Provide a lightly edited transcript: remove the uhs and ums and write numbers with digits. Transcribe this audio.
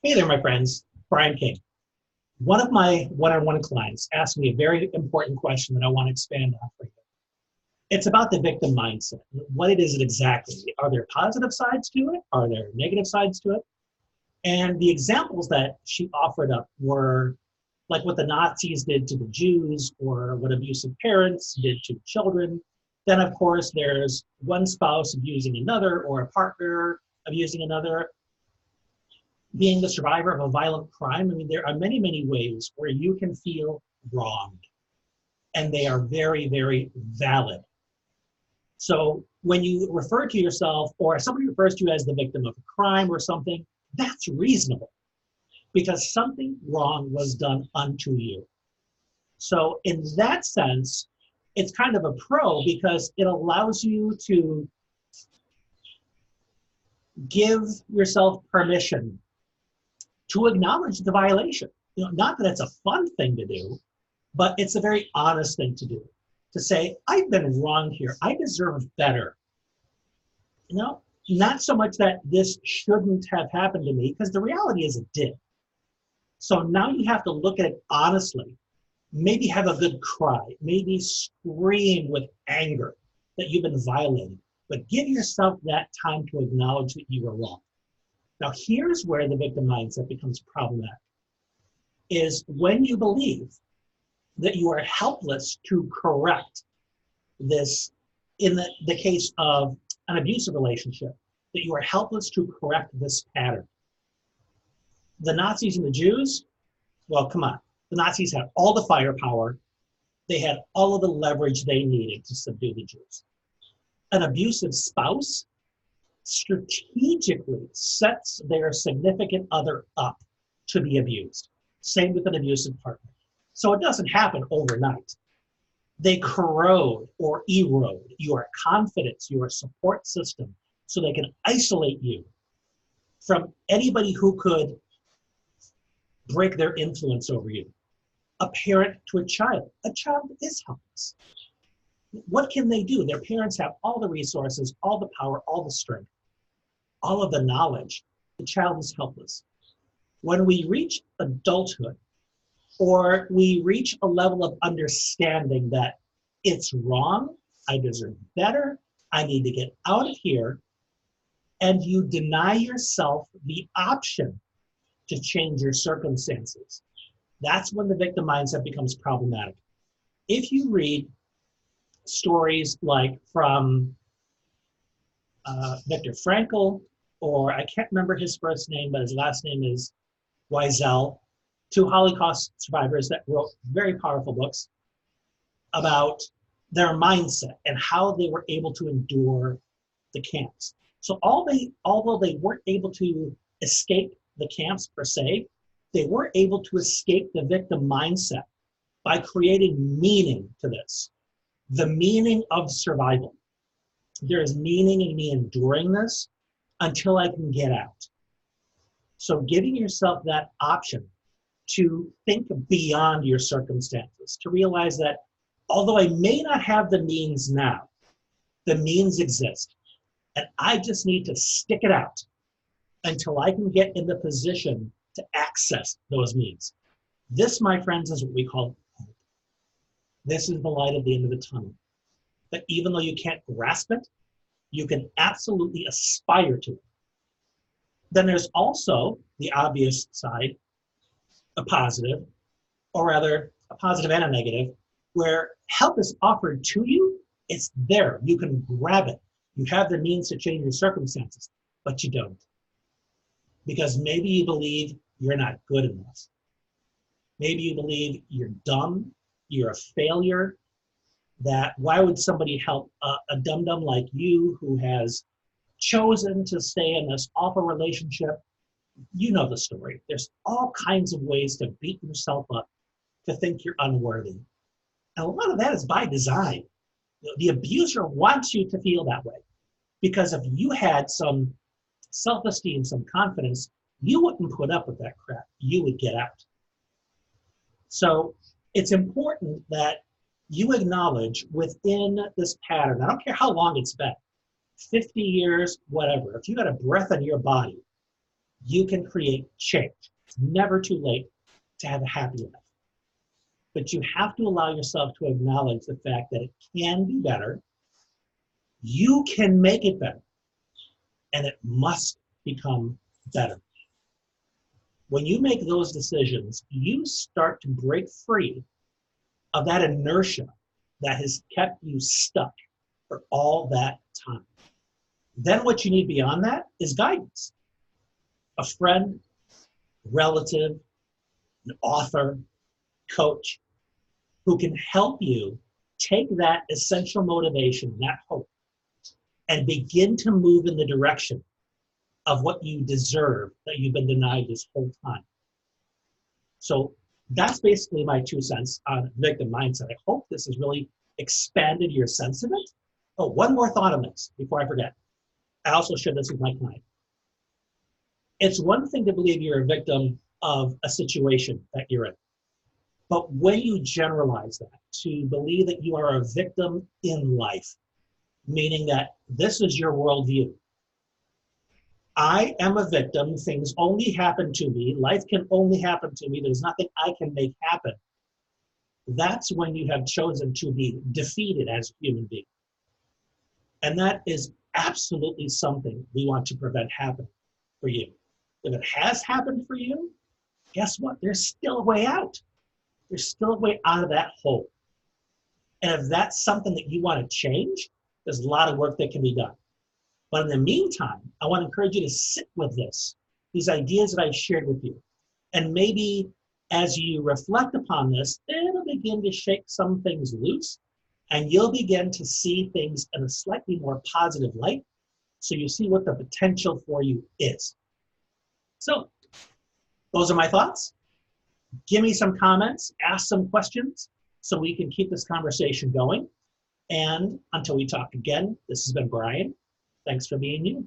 Hey there, my friends. Brian King. One of my one-on-one clients asked me a very important question that I want to expand on for you. It's about the victim mindset. What it is exactly. Are there positive sides to it? Are there negative sides to it? And the examples that she offered up were like what the Nazis did to the Jews or what abusive parents did to children. Then, of course, there's one spouse abusing another or a partner abusing another, being the survivor of a violent crime. I mean, there are many, many ways where you can feel wronged, and they are very, very valid. So when you refer to yourself or somebody refers to you as the victim of a crime or something, that's reasonable because something wrong was done unto you. So in that sense, it's kind of a pro because it allows you to give yourself permission to acknowledge the violation. Not that it's a fun thing to do, but it's a very honest thing to do. To say, I've been wrong here. I deserve better. Not so much that this shouldn't have happened to me, because the reality is it did. So now you have to look at it honestly. Maybe have a good cry. Maybe scream with anger that you've been violated. But give yourself that time to acknowledge that you were wrong. Now, here's where the victim mindset becomes problematic, is when you believe that you are helpless to correct this, in the case of an abusive relationship, that you are helpless to correct this pattern. The Nazis and the Jews, well, come on. The Nazis had all the firepower. They had all of the leverage they needed to subdue the Jews. An abusive spouse strategically sets their significant other up to be abused. Same with an abusive partner. So it doesn't happen overnight. They corrode or erode your confidence, your support system, so they can isolate you from anybody who could break their influence over you. A parent to a child is helpless. What can they do? Their parents have all the resources, all the power, all the strength, all of the knowledge. The child is helpless. When we reach adulthood, or we reach a level of understanding that it's wrong, I deserve better, I need to get out of here, and you deny yourself the option to change your circumstances, that's when the victim mindset becomes problematic. If you read stories like from Viktor Frankl, or I can't remember his first name, but his last name is Wiesel, two Holocaust survivors that wrote very powerful books about their mindset and how they were able to endure the camps. So although they weren't able to escape the camps per se, they were able to escape the victim mindset by creating meaning to this. The meaning of survival. There is meaning in me enduring this until I can get out. So giving yourself that option to think beyond your circumstances, to realize that although I may not have the means now, the means exist. And I just need to stick it out until I can get in the position to access those means. This, my friends, is what we call hope. This is the light at the end of the tunnel. That even though you can't grasp it, you can absolutely aspire to it. Then there's also the obvious side, a positive, or rather a positive and a negative, where help is offered to you, it's there, you can grab it. You have the means to change your circumstances, but you don't. Because maybe you believe you're not good enough. Maybe you believe you're dumb, you're a failure, that why would somebody help a dum-dum like you who has chosen to stay in this awful relationship? You know the story. There's all kinds of ways to beat yourself up, to think you're unworthy. And a lot of that is by design. The abuser wants you to feel that way. Because if you had some self-esteem, some confidence, you wouldn't put up with that crap. You would get out. So it's important that you acknowledge within this pattern, I don't care how long it's been, 50 years, whatever, if you got a breath in your body, you can create change. It's never too late to have a happy life. But you have to allow yourself to acknowledge the fact that it can be better. You can make it better. And it must become better. When you make those decisions, you start to break free of that inertia that has kept you stuck for all that time. Then what you need beyond that is guidance. A friend, relative, an author, coach, who can help you take that essential motivation, that hope, and begin to move in the direction of what you deserve that you've been denied this whole time. So that's basically my 2 cents on victim mindset. I hope this has really expanded your sense of it. Oh, one more thought on this before I forget. I also shared this with my client. It's one thing to believe you're a victim of a situation that you're in. But when you generalize that to believe that you are a victim in life, meaning that this is your worldview. I am a victim. Things only happen to me. Life can only happen to me. There's nothing I can make happen. That's when you have chosen to be defeated as a human being. And that is absolutely something we want to prevent happening for you. If it has happened for you, guess what? There's still a way out. There's still a way out of that hole. And if that's something that you want to change, there's a lot of work that can be done. But in the meantime, I want to encourage you to sit with this, these ideas that I shared with you. And maybe as you reflect upon this, it'll begin to shake some things loose, and you'll begin to see things in a slightly more positive light, so you see what the potential for you is. So those are my thoughts. Give me some comments, ask some questions, so we can keep this conversation going. And until we talk again, this has been Brian. Thanks for being you.